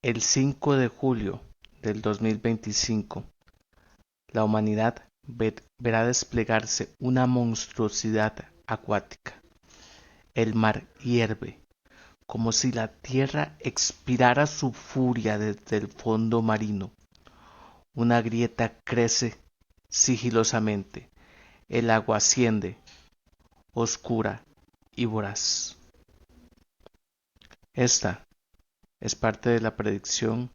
El 5 de julio del 2025, la humanidad verá desplegarse una monstruosidad acuática. El mar hierve, como si la tierra expirara su furia desde el fondo marino. Una grieta crece sigilosamente. El agua asciende, oscura y voraz. Esta es parte de la predicción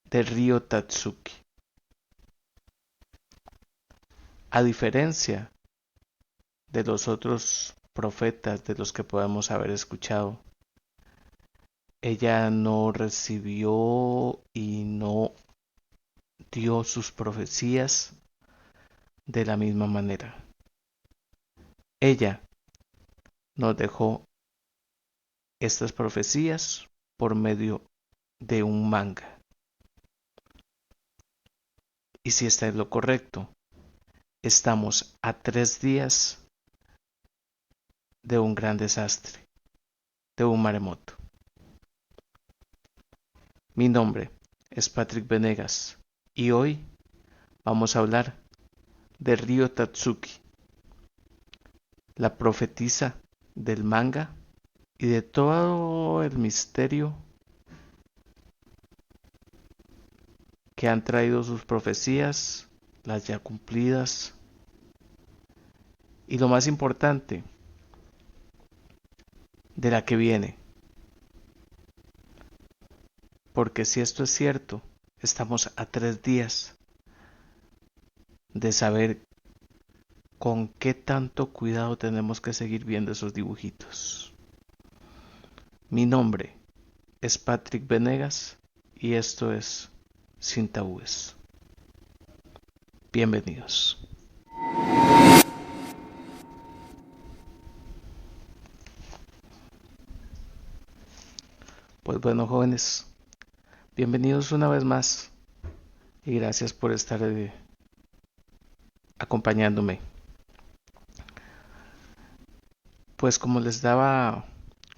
del río Tatsuki. A diferencia de los otros profetas de los que podemos haber escuchado, ella no recibió y no dio sus profecías de la misma manera. Ella nos dejó estas profecías por medio de un manga. Y si está en lo correcto, estamos a 3 días de un gran desastre, de un maremoto. Mi nombre es Patrick Venegas y hoy vamos a hablar de Ryo Tatsuki, la profetisa del manga y de todo el misterio que han traído sus profecías, las ya cumplidas y lo más importante, de la que viene. Porque si esto es cierto, estamos a 3 días de saber con qué tanto cuidado tenemos que seguir viendo esos dibujitos. Mi nombre es Patrick Venegas y esto es Sin Tabúes. Bienvenidos. Pues bueno, jóvenes, bienvenidos una vez más y gracias por estar acompañándome. Pues como les daba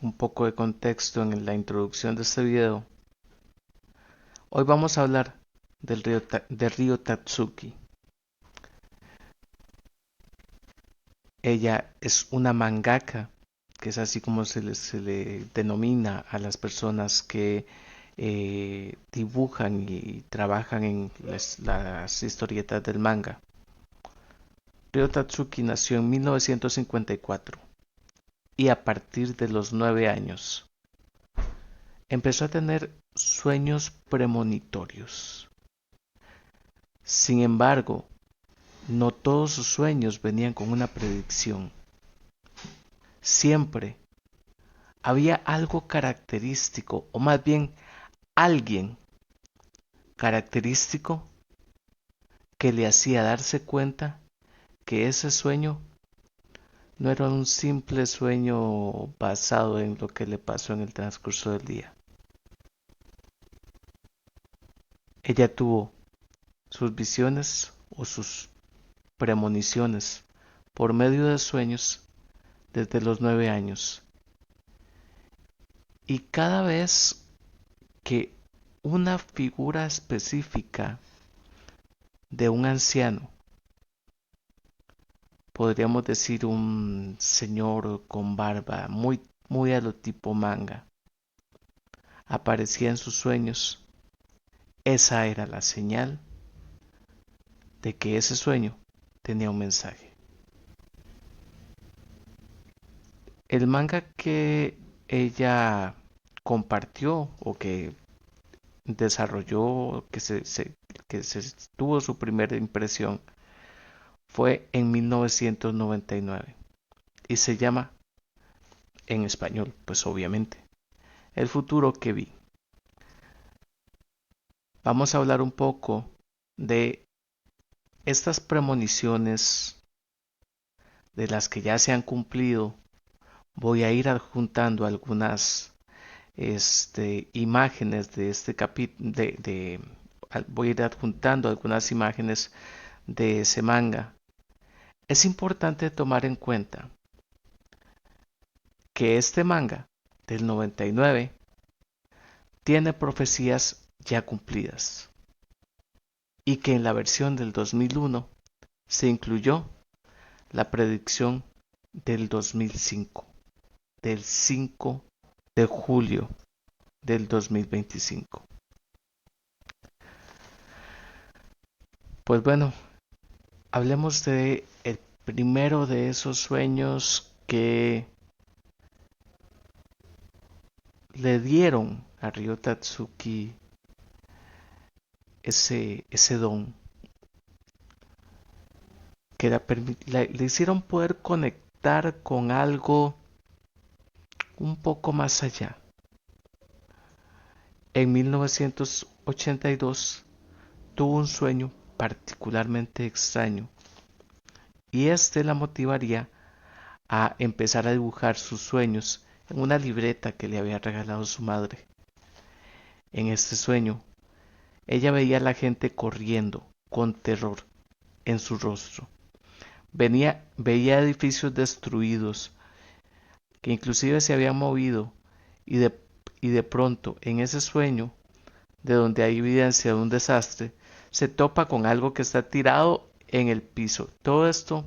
un poco de contexto en la introducción de este video, hoy vamos a hablar de Ryo Tatsuki. Ella es una mangaka, que es así como se le denomina a las personas que dibujan y trabajan en las historietas del manga. Ryo Tatsuki nació en 1954 y a partir de los 9 años empezó a tener sueños premonitorios. Sin embargo, no todos sus sueños venían con una predicción. Siempre había algo característico, o más bien alguien característico que le hacía darse cuenta que ese sueño no era un simple sueño basado en lo que le pasó en el transcurso del día. Ella tuvo sus visiones o sus premoniciones por medio de sueños desde los 9 años. Y cada vez que una figura específica de un anciano, podríamos decir un señor con barba, muy a lo tipo manga, aparecía en sus sueños, esa era la señal de que ese sueño tenía un mensaje. El manga que ella compartió o que desarrolló, que se tuvo su primera impresión, fue en 1999 y se llama, en español, pues obviamente, El futuro que vi. Vamos a hablar un poco de estas premoniciones de las que ya se han cumplido. Voy a ir adjuntando algunas imágenes de este capítulo, voy a ir adjuntando algunas imágenes de ese manga. Es importante tomar en cuenta que este manga del 99 tiene profecías ya cumplidas y que en la versión del 2001 se incluyó la predicción del 2005, del 5 de julio del 2025. Pues bueno, hablemos de el primero de esos sueños que le dieron a Ryo Tatsuki ese don, que le hicieron poder conectar con algo un poco más allá. En 1982 tuvo un sueño particularmente extraño y este la motivaría a empezar a dibujar sus sueños en una libreta que le había regalado su madre. En este sueño, ella veía a la gente corriendo con terror en su rostro. Veía edificios destruidos que inclusive se habían movido y de pronto en ese sueño, de donde hay evidencia de un desastre, se topa con algo que está tirado en el piso. Todo esto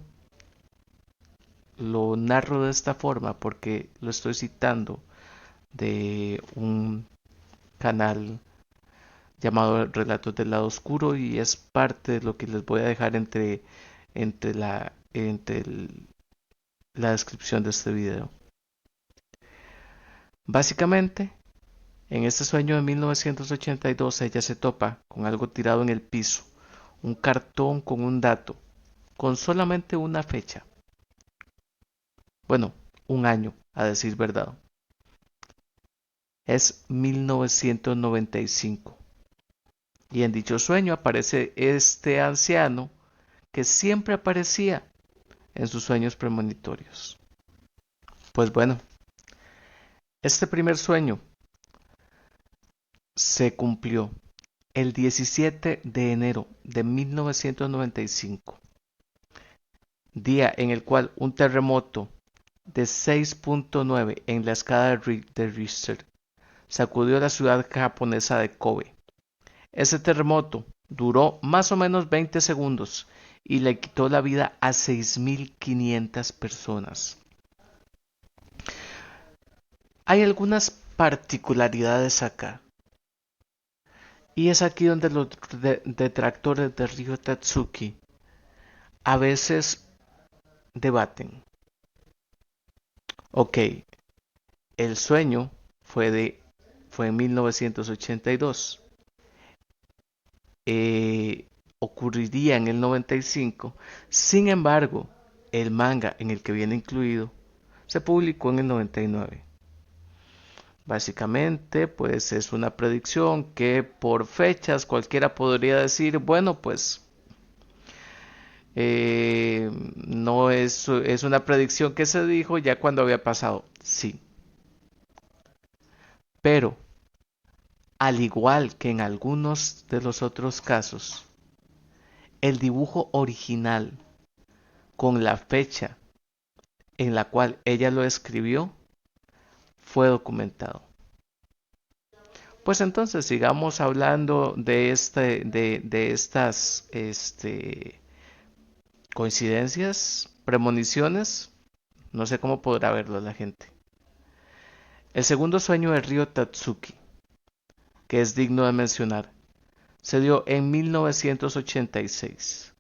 lo narro de esta forma porque lo estoy citando de un canal llamado Relatos del Lado Oscuro y es parte de lo que les voy a dejar entre la descripción de este video. Básicamente, en este sueño de 1982 ella se topa con algo tirado en el piso, un cartón con un dato, con solamente una fecha. Bueno, un año, a decir verdad. Es 1995. Y en dicho sueño aparece este anciano que siempre aparecía en sus sueños premonitorios. Pues bueno, este primer sueño se cumplió el 17 de enero de 1995, día en el cual un terremoto de 6.9 en la escala de Richter sacudió la ciudad japonesa de Kobe. Ese terremoto duró más o menos 20 segundos y le quitó la vida a 6.500 personas. Hay algunas particularidades acá. Y es aquí donde los detractores de Ryo Tatsuki a veces debaten. Ok, el sueño fue en 1982. Ocurriría en el 95. Sin embargo, el manga en el que viene incluido se publicó en el 99. Básicamente, pues es una predicción que por fechas cualquiera podría decir, bueno, pues no es una predicción que se dijo ya cuando había pasado. Sí, pero al igual que en algunos de los otros casos, el dibujo original con la fecha en la cual ella lo escribió fue documentado. Pues entonces sigamos hablando de estas coincidencias, premoniciones, no sé cómo podrá verlo la gente. El segundo sueño de Ryo Tatsuki, que es digno de mencionar, se dio en 1986.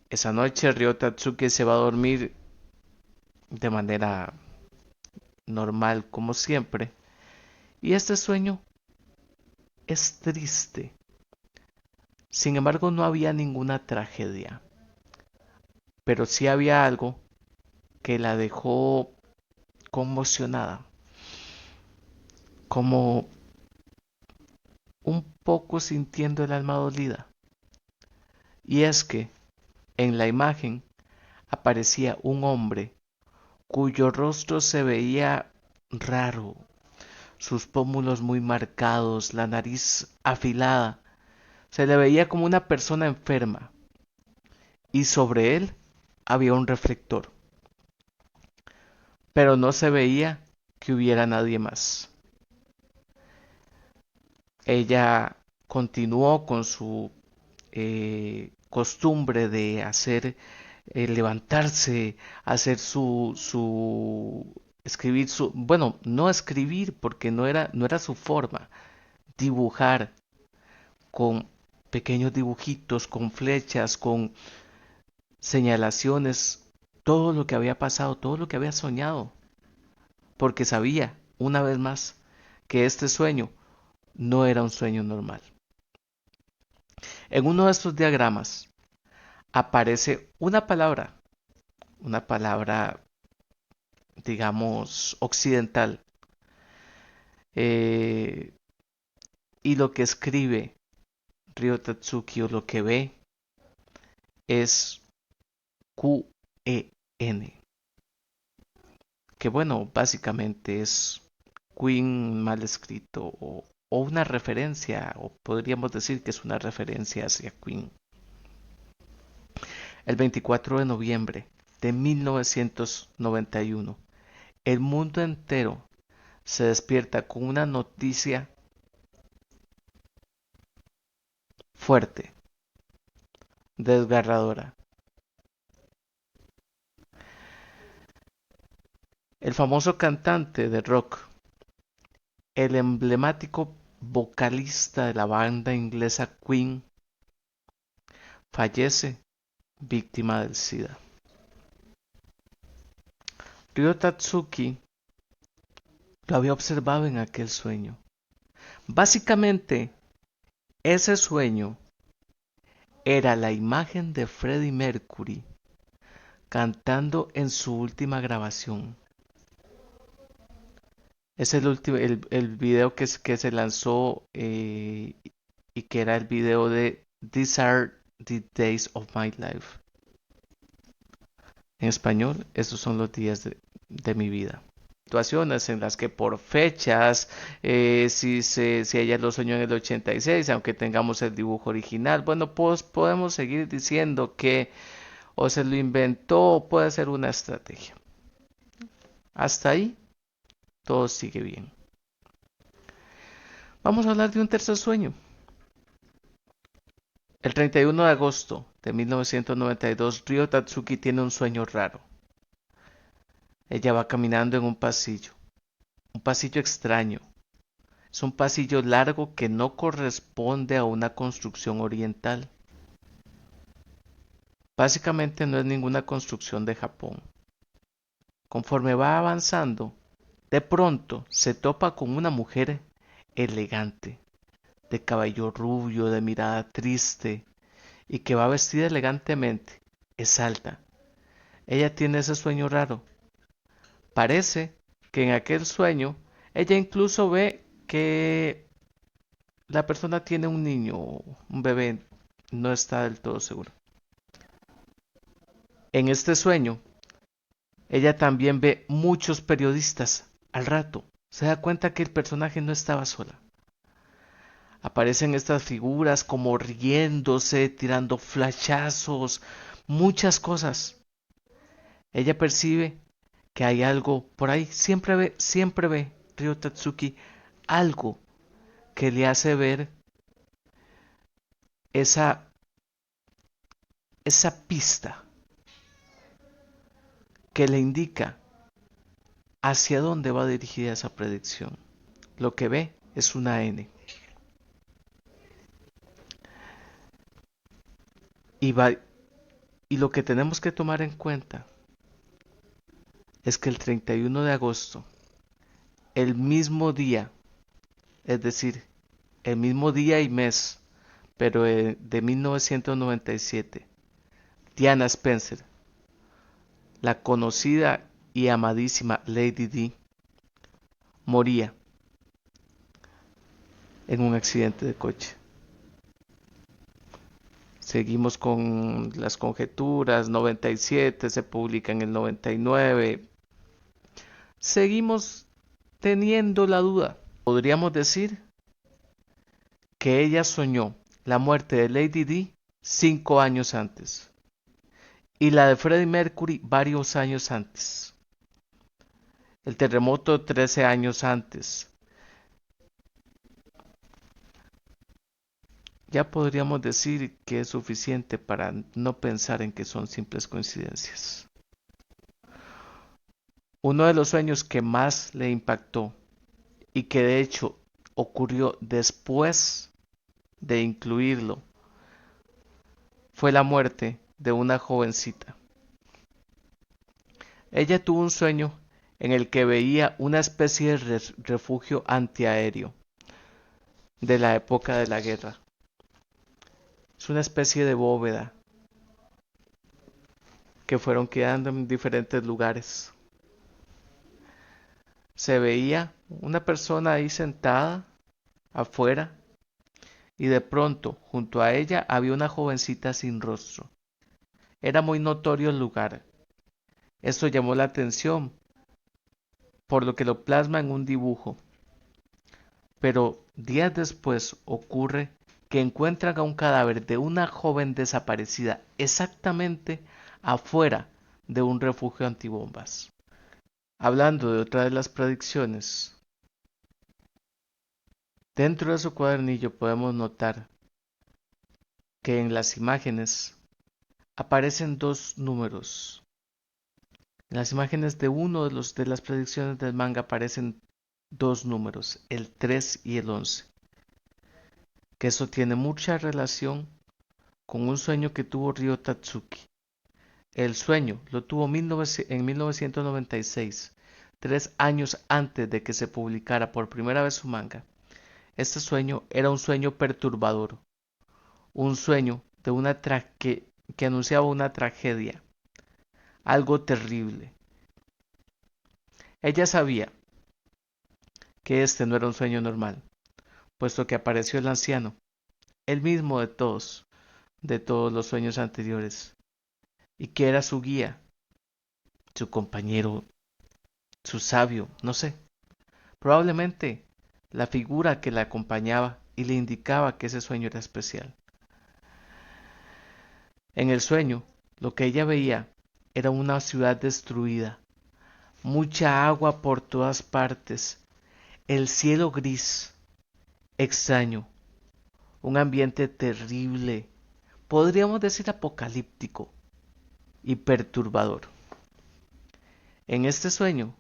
Esa noche Ryo Tatsuki se va a dormir de manera normal como siempre, y este sueño es triste. Sin embargo, no había ninguna tragedia, pero sí había algo que la dejó conmocionada, como un poco sintiendo el alma dolida. Y es que en la imagen aparecía un hombre cuyo rostro se veía raro, sus pómulos muy marcados, la nariz afilada, se le veía como una persona enferma, y sobre él había un reflector, pero no se veía que hubiera nadie más. Ella continuó con su costumbre de levantarse, hacer escribir bueno, no escribir porque no era su forma, dibujar con pequeños dibujitos, con flechas, con señalaciones, todo lo que había pasado, todo lo que había soñado, porque sabía, una vez más, que este sueño no era un sueño normal. En uno de estos diagramas aparece una palabra, digamos, occidental, eh, y lo que escribe Ryo Tatsuki o lo que ve es QEN, que bueno, básicamente es Queen mal escrito o una referencia, o podríamos decir que es una referencia hacia Queen. El 24 de noviembre de 1991, el mundo entero se despierta con una noticia fuerte, desgarradora. El famoso cantante de rock, el emblemático vocalista de la banda inglesa Queen, fallece víctima del SIDA. Ryo Tatsuki lo había observado en aquel sueño. Básicamente, ese sueño era la imagen de Freddie Mercury cantando en su última grabación. Es el video que se lanzó y que era el video de These Are the Days of My Life. En español, estos son los días de mi vida. Situaciones en las que por fechas, si ella lo soñó en el 86, aunque tengamos el dibujo original, bueno, pues podemos seguir diciendo que o se lo inventó o puede ser una estrategia. Hasta ahí todo sigue bien. Vamos a hablar de un tercer sueño. El 31 de agosto de 1992, Ryo Tatsuki tiene un sueño raro. Ella va caminando en un pasillo extraño. Es un pasillo largo que no corresponde a una construcción oriental. Básicamente no es ninguna construcción de Japón. Conforme va avanzando, de pronto se topa con una mujer elegante, de cabello rubio, de mirada triste y que va vestida elegantemente. Es alta. Ella tiene ese sueño raro. Parece que en aquel sueño ella incluso ve que la persona tiene un niño, un bebé, no está del todo seguro. En este sueño, ella también ve muchos periodistas. Al rato, se da cuenta que el personaje no estaba sola. Aparecen estas figuras como riéndose, tirando flashazos, muchas cosas. Ella percibe que hay algo por ahí. Siempre ve Ryo Tatsuki algo que le hace ver esa, esa pista que le indica hacia dónde va dirigida esa predicción. Lo que ve es una N. Y, va, y lo que tenemos que tomar en cuenta es que el 31 de agosto, el mismo día, es decir, el mismo día y mes, pero de 1997, Diana Spencer, la conocida y amadísima Lady D, moría en un accidente de coche. Seguimos con las conjeturas, 97 se publica en el 99. Seguimos teniendo la duda. Podríamos decir que ella soñó la muerte de Lady D 5 años antes y la de Freddie Mercury varios años antes. El terremoto 13 años antes. ya podríamos decir que es suficiente para no pensar en que son simples coincidencias. Uno de los sueños que más le impactó y que de hecho ocurrió después de incluirlo fue la muerte de una jovencita. Ella tuvo un sueño en el que veía una especie de refugio antiaéreo de la época de la guerra. Es una especie de bóveda que fueron quedando en diferentes lugares. Se veía una persona ahí sentada afuera y de pronto junto a ella había una jovencita sin rostro. Era muy notorio el lugar. Esto llamó la atención, por lo que lo plasma en un dibujo. Pero días después ocurre que encuentran a un cadáver de una joven desaparecida exactamente afuera de un refugio antibombas. Hablando de otra de las predicciones, dentro de su cuadernillo podemos notar que en las imágenes aparecen dos números. En las imágenes de uno de las predicciones del manga aparecen dos números, el 3 y el 11, que eso tiene mucha relación con un sueño que tuvo Ryo Tatsuki. El sueño lo tuvo en 1996, 3 años antes de que se publicara por primera vez su manga. Este sueño era un sueño perturbador, un sueño de que anunciaba una tragedia, algo terrible. Ella sabía que este no era un sueño normal, puesto que apareció el anciano, el mismo de todos los sueños anteriores, y que era su guía, su compañero, su sabio, no sé, probablemente la figura que la acompañaba y le indicaba que ese sueño era especial. En el sueño, lo que ella veía era una ciudad destruida, mucha agua por todas partes, el cielo gris, extraño, un ambiente terrible, podríamos decir apocalíptico y perturbador. En este sueño,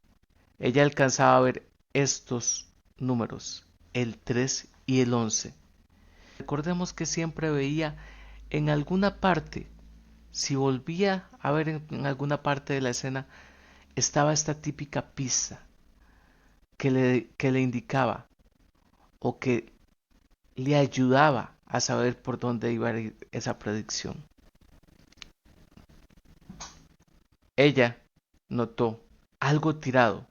ella alcanzaba a ver estos números, el 3 y el 11. Recordemos que siempre veía en alguna parte, si volvía a ver en alguna parte de la escena, estaba esta típica pista que le indicaba o que le ayudaba a saber por dónde iba a ir esa predicción. Ella notó algo tirado,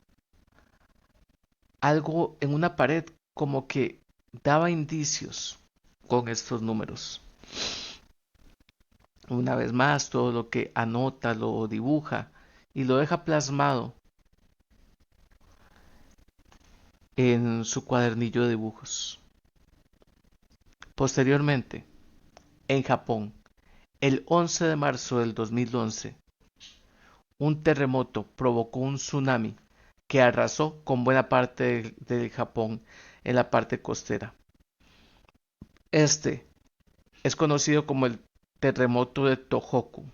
algo en una pared como que daba indicios con estos números. Una vez más, todo lo que anota lo dibuja y lo deja plasmado en su cuadernillo de dibujos. Posteriormente, en Japón, el 11 de marzo del 2011, un terremoto provocó un tsunami que arrasó con buena parte del Japón en la parte costera. Este es conocido como el terremoto de Tohoku.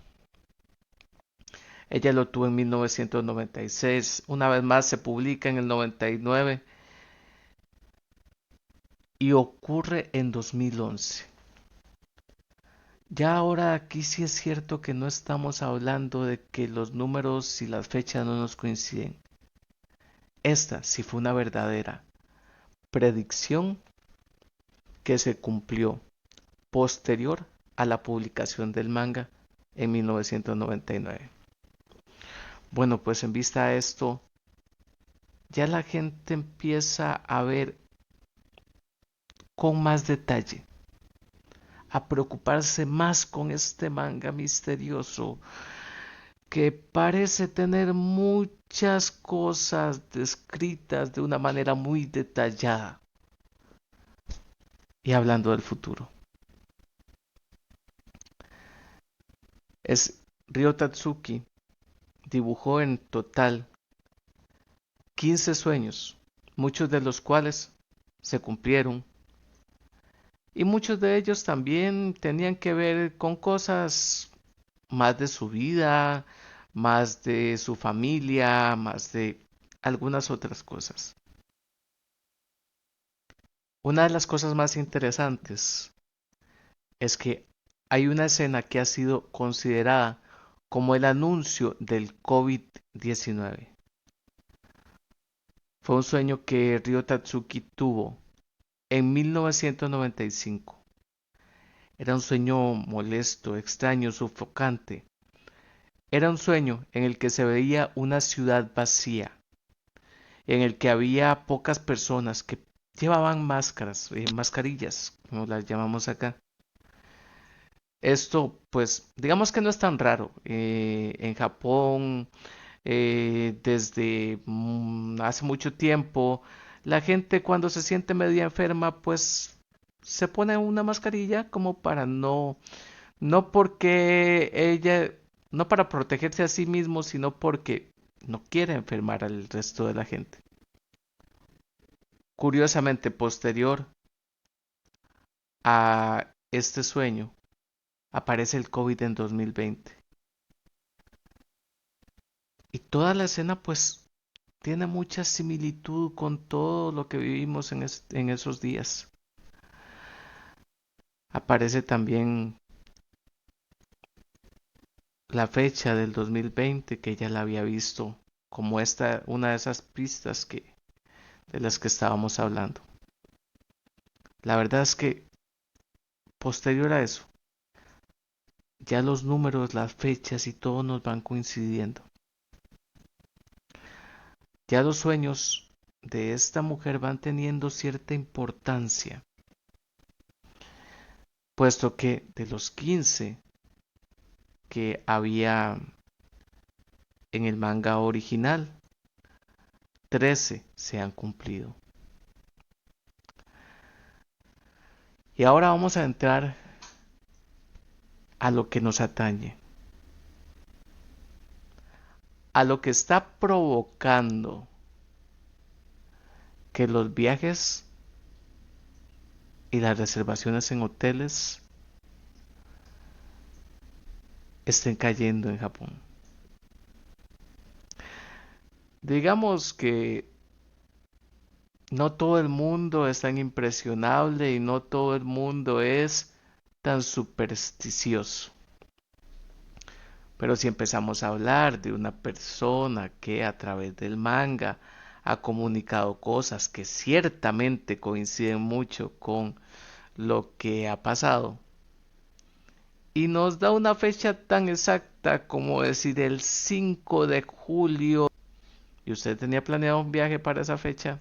Ella lo tuvo en 1996, una vez más se publica en el 99 y ocurre en 2011. Ya ahora aquí sí es cierto que no estamos hablando de que los números y las fechas no nos coinciden. Esta sí fue una verdadera predicción que se cumplió posterior a la publicación del manga en 1999. Bueno, pues en vista a esto, ya la gente empieza a ver con más detalle, a preocuparse más con este manga misterioso que parece tener muchas cosas descritas de una manera muy detallada. Y hablando del futuro, es Ryo Tatsuki dibujó en total 15 sueños, muchos de los cuales se cumplieron y muchos de ellos también tenían que ver con cosas más de su vida, más de su familia, más de algunas otras cosas. Una de las cosas más interesantes es que hay una escena que ha sido considerada como el anuncio del COVID-19. Fue un sueño que Ryo Tatsuki tuvo en 1995. Era un sueño molesto, extraño, sofocante. Era un sueño en el que se veía una ciudad vacía, en el que había pocas personas que llevaban máscaras, mascarillas, como las llamamos acá. Esto, pues, digamos que no es tan raro. En Japón, desde hace mucho tiempo, la gente cuando se siente media enferma, pues se pone una mascarilla como para no porque ella, no para protegerse a sí mismo, sino porque no quiere enfermar al resto de la gente. Curiosamente, posterior a este sueño, aparece el COVID en 2020. Y toda la escena, pues, tiene mucha similitud con todo lo que vivimos en esos días. Aparece también la fecha del 2020 que ella la había visto como una de esas pistas de las que estábamos hablando. La verdad es que posterior a eso, ya los números, las fechas y todo nos van coincidiendo. Ya los sueños de esta mujer van teniendo cierta importancia, puesto que de los 15 que había en el manga original, 13 se han cumplido. Y ahora vamos a entrar a lo que nos atañe, a lo que está provocando que los viajes y las reservaciones en hoteles estén cayendo en Japón. Digamos que no todo el mundo es tan impresionable y no todo el mundo es tan supersticioso. Pero si empezamos a hablar de una persona que a través del manga ha comunicado cosas que ciertamente coinciden mucho con lo que ha pasado y nos da una fecha tan exacta como decir el 5 de julio y usted tenía planeado un viaje para esa fecha,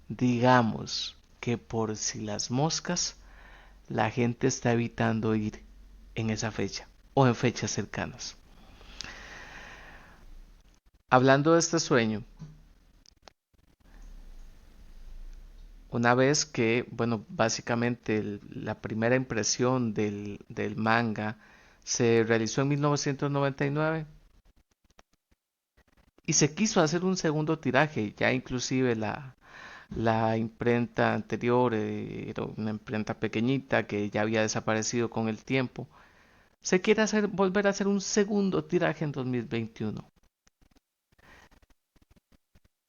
digamos que por si las moscas la gente está evitando ir en esa fecha o en fechas cercanas. Hablando de este sueño, una vez que, bueno, básicamente la primera impresión del manga se realizó en 1999 y se quiso hacer un segundo tiraje, ya inclusive la imprenta anterior era una imprenta pequeñita que ya había desaparecido con el tiempo. Se quiere volver a hacer un segundo tiraje en 2021.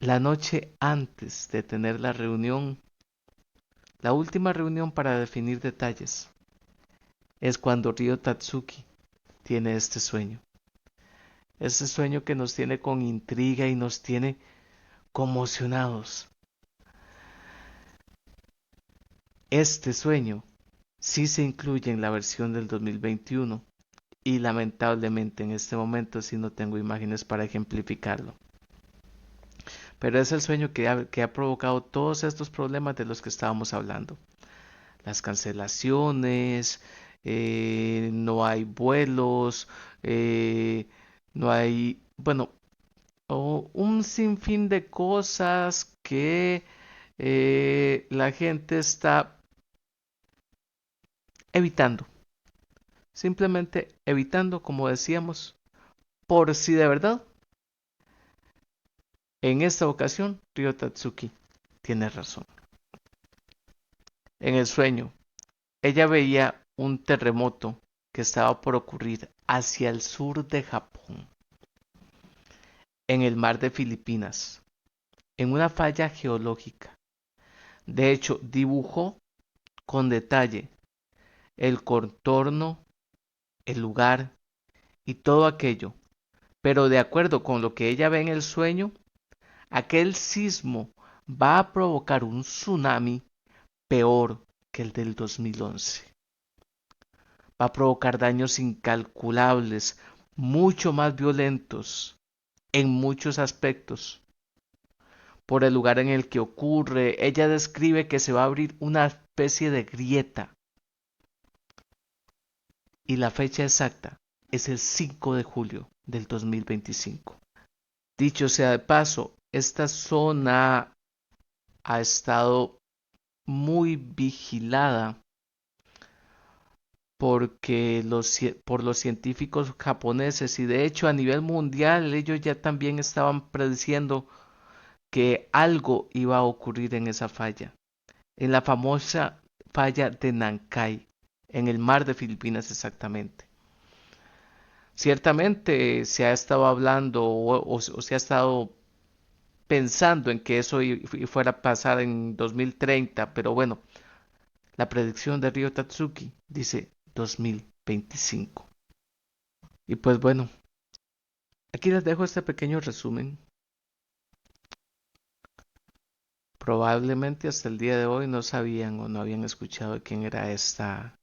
La noche antes de tener la reunión, la última reunión para definir detalles, es cuando Ryo Tatsuki tiene este sueño. Este sueño que nos tiene con intriga y nos tiene conmocionados. Este sueño sí se incluye en la versión del 2021 y lamentablemente en este momento sí no tengo imágenes para ejemplificarlo. Pero es el sueño que ha provocado todos estos problemas de los que estábamos hablando. Las cancelaciones, no hay vuelos, no hay, bueno, un sinfín de cosas que la gente está evitando. Simplemente evitando, como decíamos, por si de verdad, en esta ocasión, Ryo Tatsuki tiene razón. En el sueño, ella veía un terremoto que estaba por ocurrir hacia el sur de Japón, en el mar de Filipinas, en una falla geológica. De hecho, dibujó con detalle el contorno, el lugar y todo aquello. Pero de acuerdo con lo que ella ve en el sueño, aquel sismo va a provocar un tsunami peor que el del 2011. Va a provocar daños incalculables, mucho más violentos en muchos aspectos. Por el lugar en el que ocurre, ella describe que se va a abrir una especie de grieta y la fecha exacta es el 5 de julio del 2025. Dicho sea de paso, esta zona ha estado muy vigilada por los científicos japoneses y de hecho a nivel mundial ellos ya también estaban prediciendo que algo iba a ocurrir en esa falla, en la famosa falla de Nankai, en el mar de Filipinas exactamente. Ciertamente se ha estado hablando o se ha estado pensando en que eso fuera a pasar en 2030, pero bueno, la predicción de Ryo Tatsuki dice 2025. Y pues bueno, aquí les dejo este pequeño resumen. Probablemente hasta el día de hoy no sabían o no habían escuchado quién era esta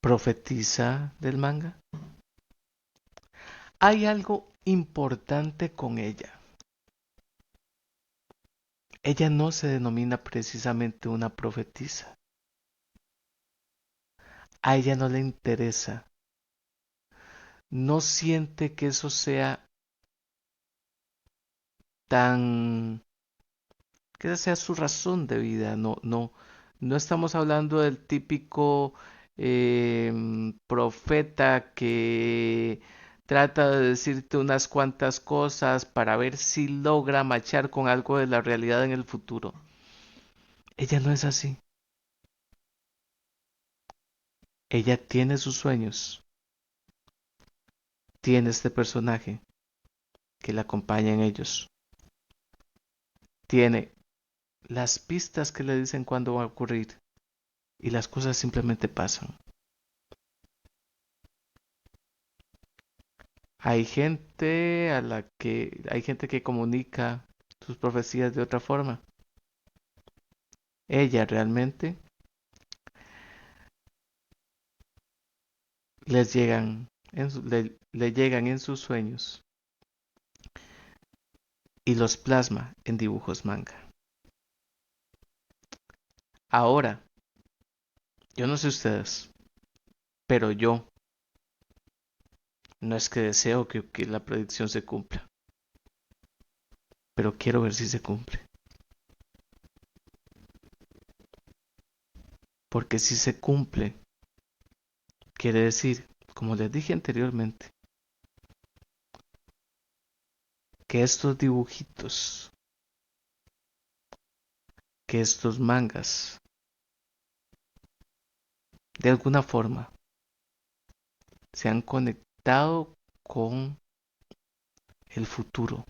profetisa del manga. Hay algo importante con ella. Ella no se denomina precisamente una profetisa. A ella no le interesa. No siente que eso sea tan, que esa sea su razón de vida. No estamos hablando del típico profeta que trata de decirte unas cuantas cosas para ver si logra machar con algo de la realidad en el futuro. Ella no es así. Ella tiene sus sueños, tiene este personaje que la acompaña en ellos, tiene las pistas que le dicen cuándo va a ocurrir y las cosas simplemente pasan. Hay gente que comunica sus profecías de otra forma. Ella realmente le llegan en sus sueños y los plasma en dibujos manga. Ahora, yo no sé ustedes, pero yo no es que deseo que la predicción se cumpla, pero quiero ver si se cumple. Porque si se cumple, quiere decir, como les dije anteriormente, que estos dibujitos, que estos mangas, de alguna forma, se han conectado con el futuro.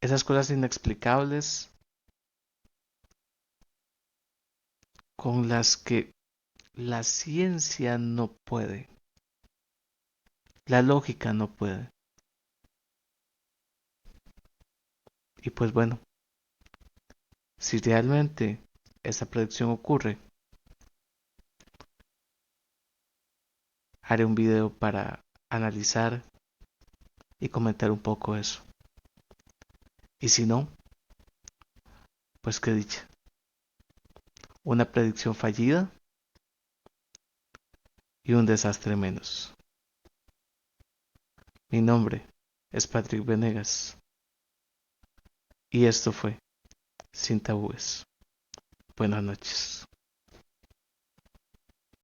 Esas cosas inexplicables con las que la ciencia no puede, la lógica no puede. Y pues bueno, si realmente esa predicción ocurre, haré un video para analizar y comentar un poco eso. Y si no, pues qué dicha. Una predicción fallida y un desastre menos. Mi nombre es Patrick Venegas y esto fue Sin Tabúes. Buenas noches.